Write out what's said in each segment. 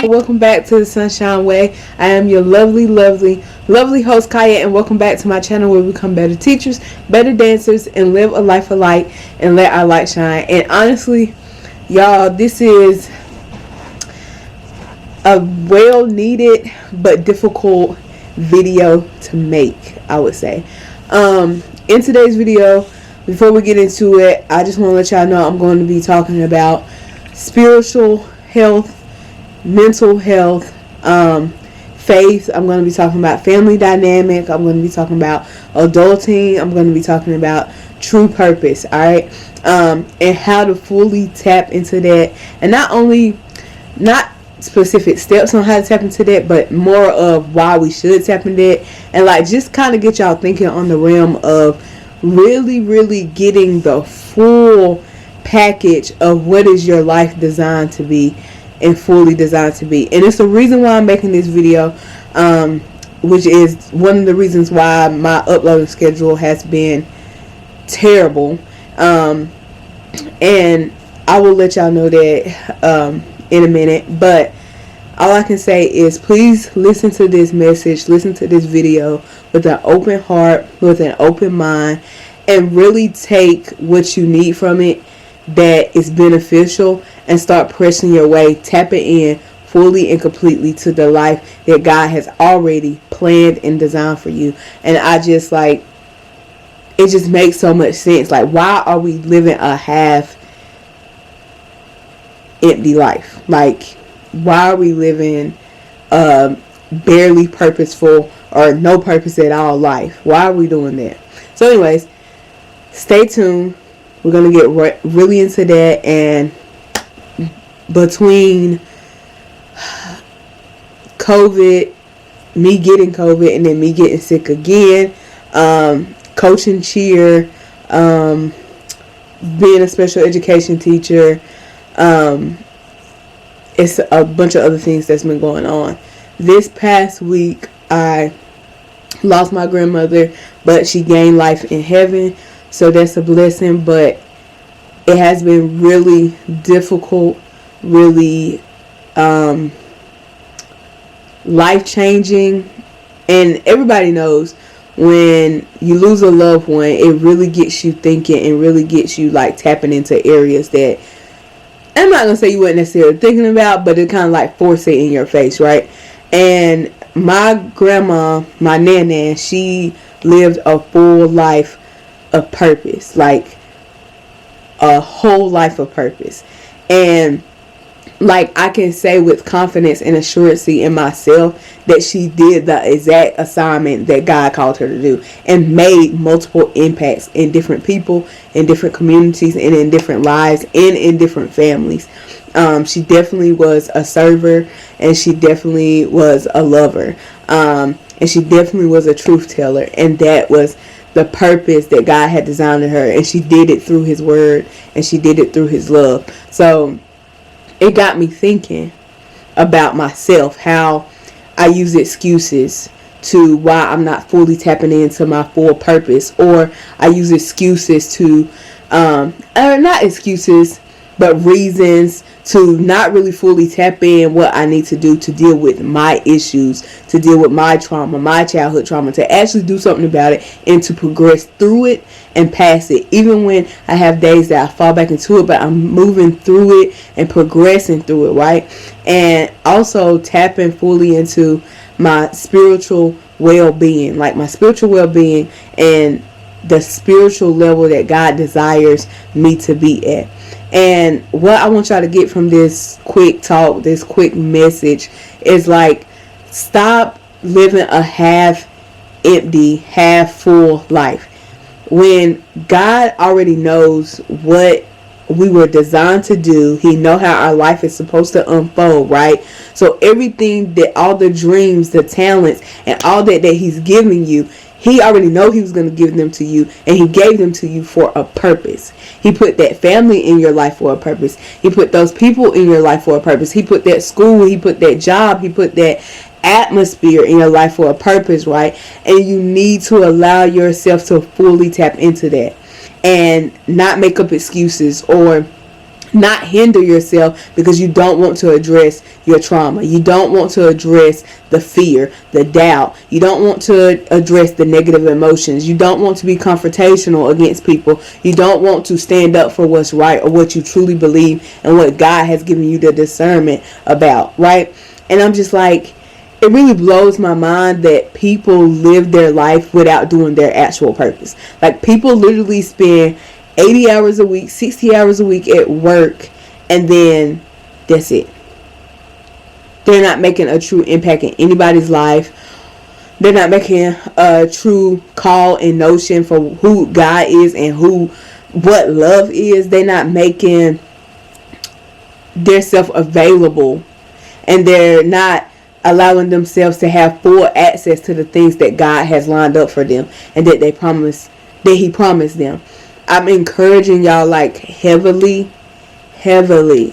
Welcome back to the Sunshine Way. I am your lovely host Chiya, and welcome back to my channel where we become better teachers, better dancers, and live a life of light and let our light shine. And honestly, y'all, this is a well needed but difficult video to make, I would say. In today's video, before we get into it, I just want to let y'all know I'm going to be talking about spiritual health, mental health, faith. I'm going to be talking about family dynamic. I'm going to be talking about adulting. I'm going to be talking about true purpose. All right. And how to fully tap into that, and not specific steps on how to tap into that, but more of why we should tap into that, and like just kind of get y'all thinking on the realm of really getting the full package of what is your life designed to be and fully designed to be. And it's the reason why I'm making this video, which is one of the reasons why my uploading schedule has been terrible, and I will let y'all know that in a minute. But all I can say is please listen to this message, listen to this video with an open heart, with an open mind, and really take what you need from it that is beneficial, and start pressing your way, tapping in fully and completely to the life that God has already planned and designed for you. And I just like, it just makes so much sense. Like, why are we living a half empty life? Like, why are we living barely purposeful or no purpose at all life? Why are we doing that? So anyways, stay tuned. We're going to get really into that. And between COVID, me getting COVID, and then me getting sick again, coaching cheer, being a special education teacher, it's a bunch of other things that's been going on. This past week, I lost my grandmother, but she gained life in heaven, so that's a blessing. But it has been really difficult, really life-changing. And everybody knows when you lose a loved one, it really gets you thinking and really gets you like tapping into areas that I'm not going to say you weren't necessarily thinking about, but it kind of like force it in your face, right? And my grandma, my nana, she lived a full life of purpose, like a whole life of purpose. And like I can say with confidence and assurance in myself that she did the exact assignment that God called her to do, and made multiple impacts in different people, in different communities, and in different lives, and in different families. She definitely was a server, and she definitely was a lover, and she definitely was a truth teller, and that was the purpose that God had designed in her, and she did it through His Word, and she did it through His love. So it got me thinking about myself, how I use excuses to why I'm not fully tapping into my full purpose, or I use excuses to, or not excuses, but reasons to not really fully tap in what I need to do to deal with my issues, to deal with my trauma, my childhood trauma, to actually do something about it and to progress through it and past it. Even when I have days that I fall back into it, but I'm moving through it and progressing through it, right? And also tapping fully into my spiritual well-being, like my spiritual well-being and the spiritual level that God desires me to be at. And what I want y'all to get from this quick talk, this quick message, is like, stop living a half empty, half full life. When God already knows what we were designed to do, He know how our life is supposed to unfold, right? So everything that, all the dreams, the talents, and all that He's giving you, He already know He was going to give them to you, and He gave them to you for a purpose. He put that family in your life for a purpose. He put those people in your life for a purpose. He put that school, He put that job, He put that atmosphere in your life for a purpose, right? And you need to allow yourself to fully tap into that and not make up excuses or not hinder yourself because you don't want to address your trauma. You don't want to address the fear, the doubt. You don't want to address the negative emotions. You don't want to be confrontational against people. You don't want to stand up for what's right or what you truly believe and what God has given you the discernment about, right? And I'm just like, it really blows my mind that people live their life without doing their actual purpose. Like, people literally spend 80 hours a week, 60 hours a week at work, and then that's it. They're not making a true impact in anybody's life. They're not making a true call and notion for who God is and what love is. They're not making their self available, and they're not allowing themselves to have full access to the things that God has lined up for them and that He promised them. I'm encouraging y'all, like, heavily to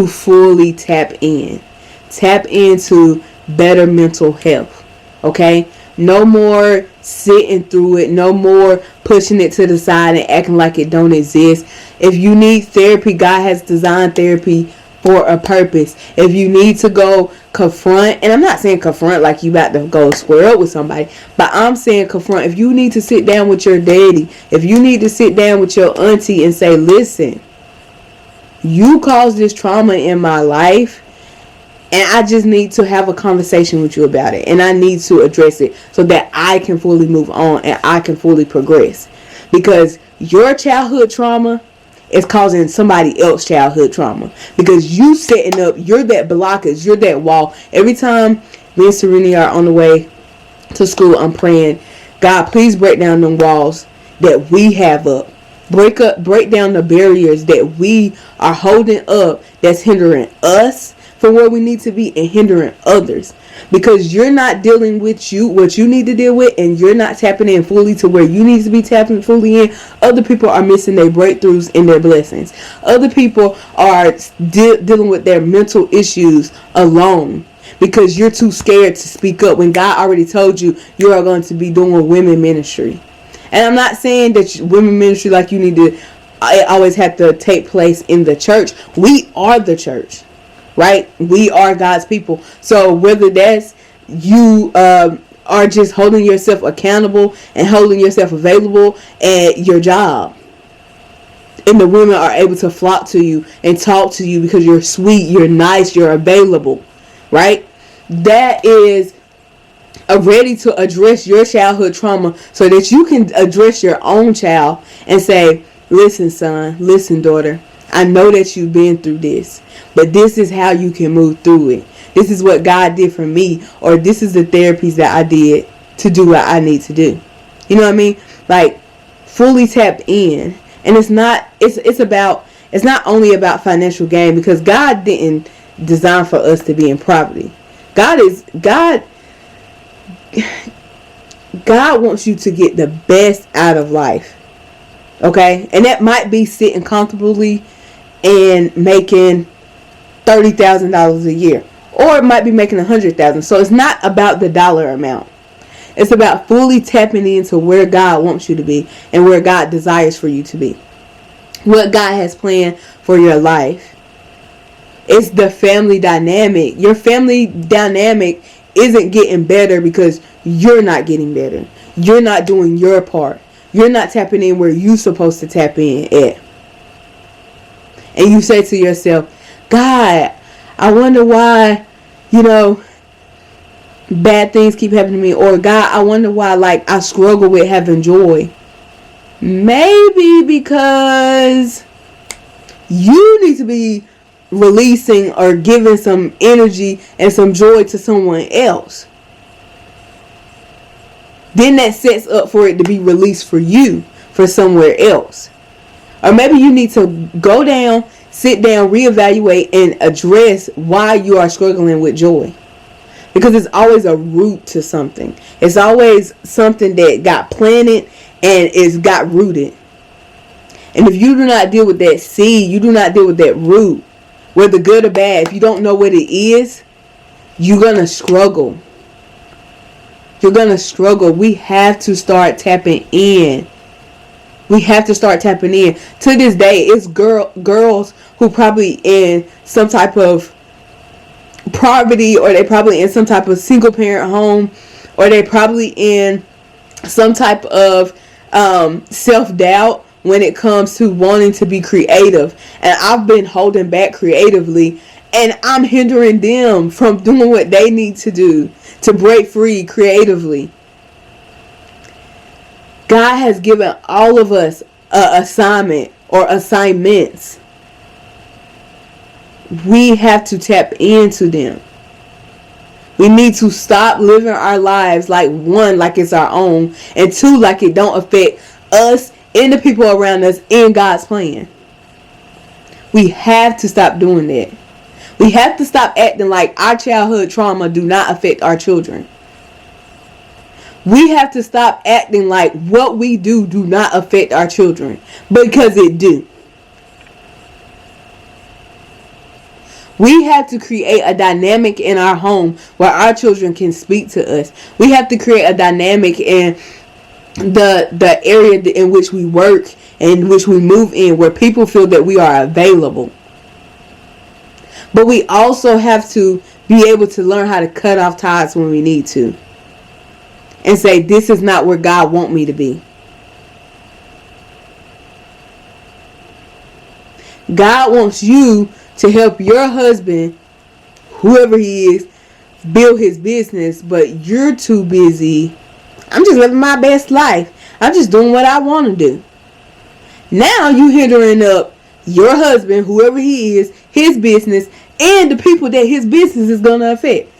fully tap into better mental health. Okay? No more sitting through it. No more pushing it to the side and acting like it don't exist. If you need therapy, God has designed therapy for a purpose. If you need to go confront, and I'm not saying confront like you about to go square up with somebody, but I'm saying confront. If you need to sit down with your daddy, if you need to sit down with your auntie and say, listen, you caused this trauma in my life, and I just need to have a conversation with you about it, and I need to address it so that I can fully move on and I can fully progress. Because your childhood trauma is causing somebody else's childhood trauma, because you setting up, you're that blockage, you're that wall. Every time me and Serena are on the way to school, I'm praying, God, please break down them walls that we have up. Break down the barriers that we are holding up that's hindering us from where we need to be and hindering others. Because you're not dealing with what you need to deal with, and you're not tapping in fully to where you need to be tapping fully in. Other people are missing their breakthroughs and their blessings. Other people are dealing with their mental issues alone because you're too scared to speak up when God already told you you are going to be doing women ministry. And I'm not saying that women ministry like you need to always have to take place in the church. We are the church. Right? We are God's people. So whether that's you are just holding yourself accountable and holding yourself available at your job, and the women are able to flock to you and talk to you because you're sweet, you're nice, you're available, right? That is ready to address your childhood trauma so that you can address your own child and say, listen, son, listen, daughter, I know that you've been through this, but this is how you can move through it. This is what God did for me, or this is the therapies that I did to do what I need to do. You know what I mean? Like, fully tap in. And it's not only about financial gain, because God didn't design for us to be in poverty. God wants you to get the best out of life. Okay? And that might be sitting comfortably and making $30,000 a year, or it might be making $100,000. So it's not about the dollar amount. It's about fully tapping into where God wants you to be and where God desires for you to be, what God has planned for your life. It's the family dynamic. Your family dynamic isn't getting better because you're not getting better. You're not doing your part. You're not tapping in where you're supposed to tap in at. And you say to yourself, God, I wonder why, bad things keep happening to me. Or God, I wonder why, I struggle with having joy. Maybe because you need to be releasing or giving some energy and some joy to someone else. Then that sets up for it to be released for you, for somewhere else. Or maybe you need to go down, sit down, reevaluate, and address why you are struggling with joy. Because it's always a root to something. It's always something that got planted and it's got rooted. And if you do not deal with that seed, you do not deal with that root, whether good or bad, if you don't know what it is, you're going to struggle. You're going to struggle. We have to start tapping in. We have to start tapping in. To this day, it's girls who probably in some type of poverty, or they probably in some type of single parent home, or they probably in some type of self-doubt when it comes to wanting to be creative. And I've been holding back creatively, and I'm hindering them from doing what they need to do to break free creatively. God has given all of us an assignment or assignments. We have to tap into them. We need to stop living our lives like, one, like it's our own, and two, like it don't affect us and the people around us in God's plan. We have to stop doing that. We have to stop acting like our childhood trauma do not affect our children. We have to stop acting like what we do not affect our children, because it do. We have to create a dynamic in our home where our children can speak to us. We have to create a dynamic in the area in which we work and which we move in, where people feel that we are available. But we also have to be able to learn how to cut off ties when we need to, and say, this is not where God wants me to be. God wants you to help your husband, whoever he is, build his business, but you're too busy. I'm just living my best life. I'm just doing what I want to do. Now you hindering up your husband, whoever he is, his business, and the people that his business is going to affect.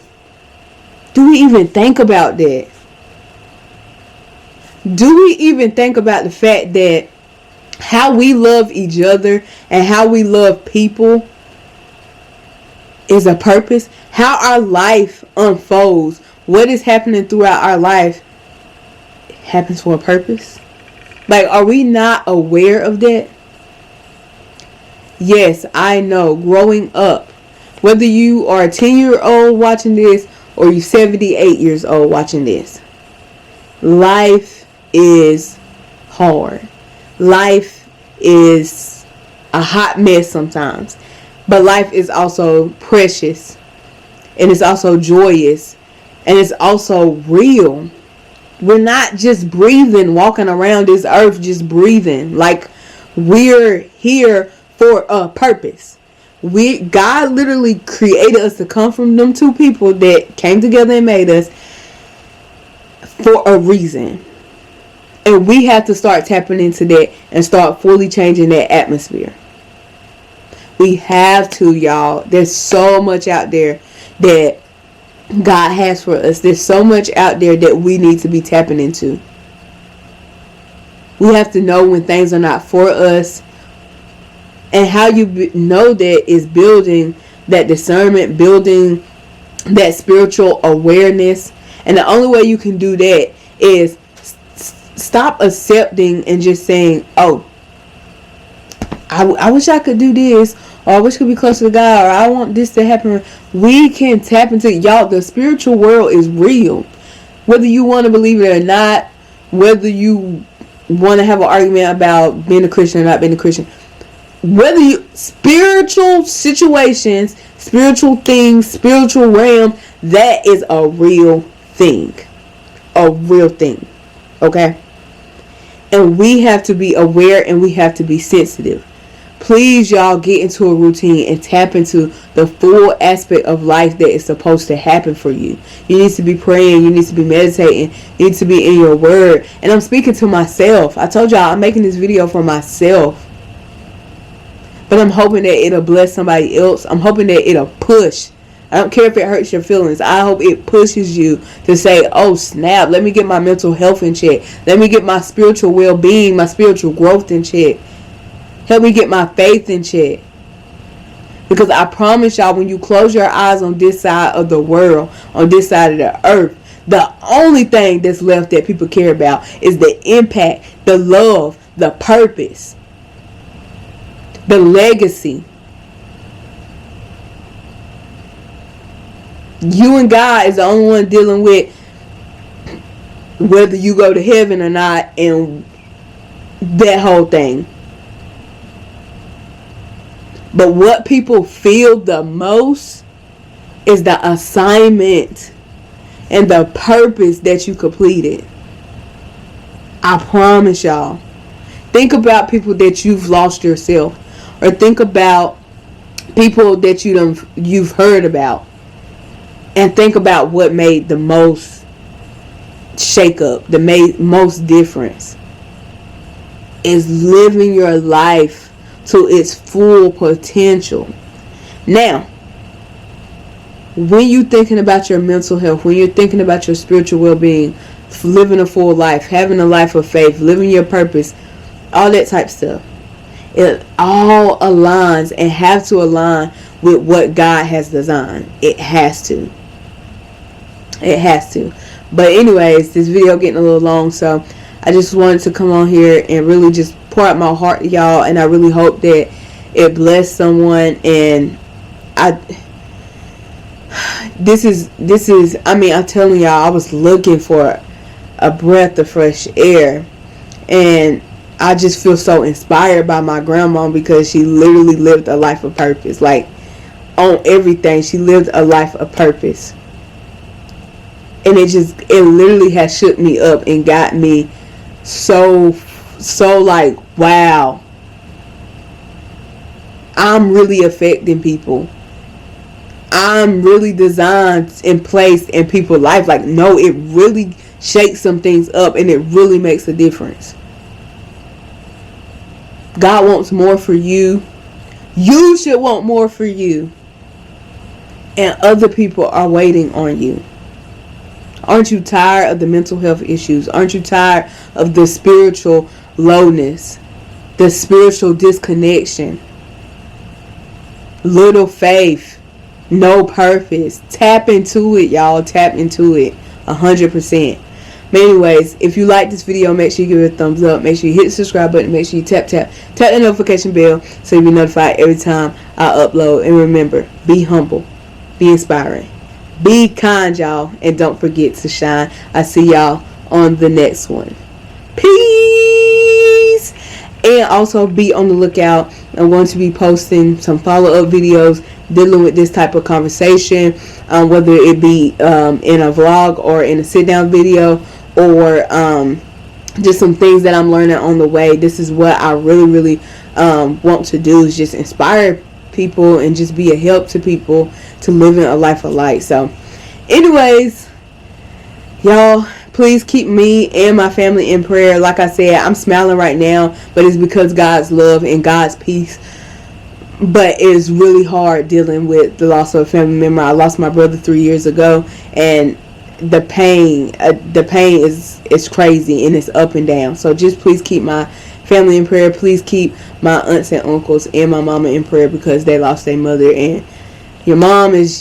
Do we even think about that? Do we even think about the fact that how we love each other and how we love people is a purpose? How our life unfolds, what is happening throughout our life, happens for a purpose? Like, are we not aware of that? Yes, I know. Growing up, whether you are a 10-year-old watching this or you're 78 years old watching this, life is hard. Life is a hot mess sometimes. But life is also precious. And it's also joyous. And it's also real. We're not just breathing, walking around this earth just breathing. Like, we're here for a purpose. God literally created us to come from them two people that came together and made us for a reason. And we have to start tapping into that and start fully changing that atmosphere. We have to, y'all. There's so much out there that God has for us. There's so much out there that we need to be tapping into. We have to know when things are not for us. And how you know that is building that discernment, building that spiritual awareness. And the only way you can do that is stop accepting and just saying, oh, I wish I could do this, or I wish I could be closer to God, or I want this to happen. We can tap into, y'all, the spiritual world is real. Whether you want to believe it or not, whether you want to have an argument about being a Christian or not being a Christian, whether you, spiritual situations, spiritual things, spiritual realm, that is a real thing. A real thing. Okay? And we have to be aware and we have to be sensitive. Please, y'all, get into a routine and tap into the full aspect of life that is supposed to happen for you. You need to be praying. You need to be meditating. You need to be in your word. And I'm speaking to myself. I told y'all I'm making this video for myself. But I'm hoping that it'll bless somebody else. I'm hoping that it'll push. I don't care if it hurts your feelings. I hope it pushes you to say, oh snap, let me get my mental health in check. Let me get my spiritual well-being, my spiritual growth in check. Help me get my faith in check. Because I promise y'all, when you close your eyes on this side of the world, on this side of the earth, the only thing that's left that people care about is the impact, the love, the purpose, the legacy. You and God is the only one dealing with whether you go to heaven or not, and that whole thing. But what people feel the most is the assignment and the purpose that you completed. I promise y'all. Think about people that you've lost yourself, or think about people that you've heard about, and think about what made the most shake up, the most difference. Is living your life to its full potential. Now, when you're thinking about your mental health, when you're thinking about your spiritual well-being, living a full life, having a life of faith, living your purpose, all that type of stuff, it all aligns and have to align with what God has designed. It has to. It has to. But anyways, this video getting a little long, so I just wanted to come on here and really just pour out my heart to y'all, and I really hope that it blessed someone. And this is I mean, I'm telling y'all, I was looking for a breath of fresh air, and I just feel so inspired by my grandma, because she literally lived a life of purpose. Like, on everything, she lived a life of purpose. And it literally has shook me up and got me so like, wow, I'm really affecting people. I'm really designed and placed in people's life. Like, no, it really shakes some things up, and it really makes a difference. God wants more for you. You should want more for you. And other people are waiting on you. Aren't you tired of the mental health issues? Aren't you tired of the spiritual lowness? The spiritual disconnection? Little faith. No purpose. Tap into it, y'all. Tap into it. 100%. But anyways, if you like this video, make sure you give it a thumbs up. Make sure you hit the subscribe button. Make sure you tap the notification bell so you'll be notified every time I upload. And remember, be humble. Be inspiring. Be kind, y'all. And don't forget to shine. I see y'all on the next one. Peace. And also be on the lookout. I'm going to be posting some follow-up videos dealing with this type of conversation. Whether it be in a vlog or in a sit-down video, or just some things that I'm learning on the way. This is what I really want to do, is just inspire people and just be a help to people to living a life of light. So anyways, y'all, please keep me and my family in prayer. Like I said, I'm smiling right now, but it's because God's love and God's peace. But it's really hard dealing with the loss of a family member. I lost my brother 3 years ago, and the pain is crazy, and it's up and down. So just please keep my family in prayer. Please keep my aunts and uncles and my mama in prayer, because they lost their mother, and your mom is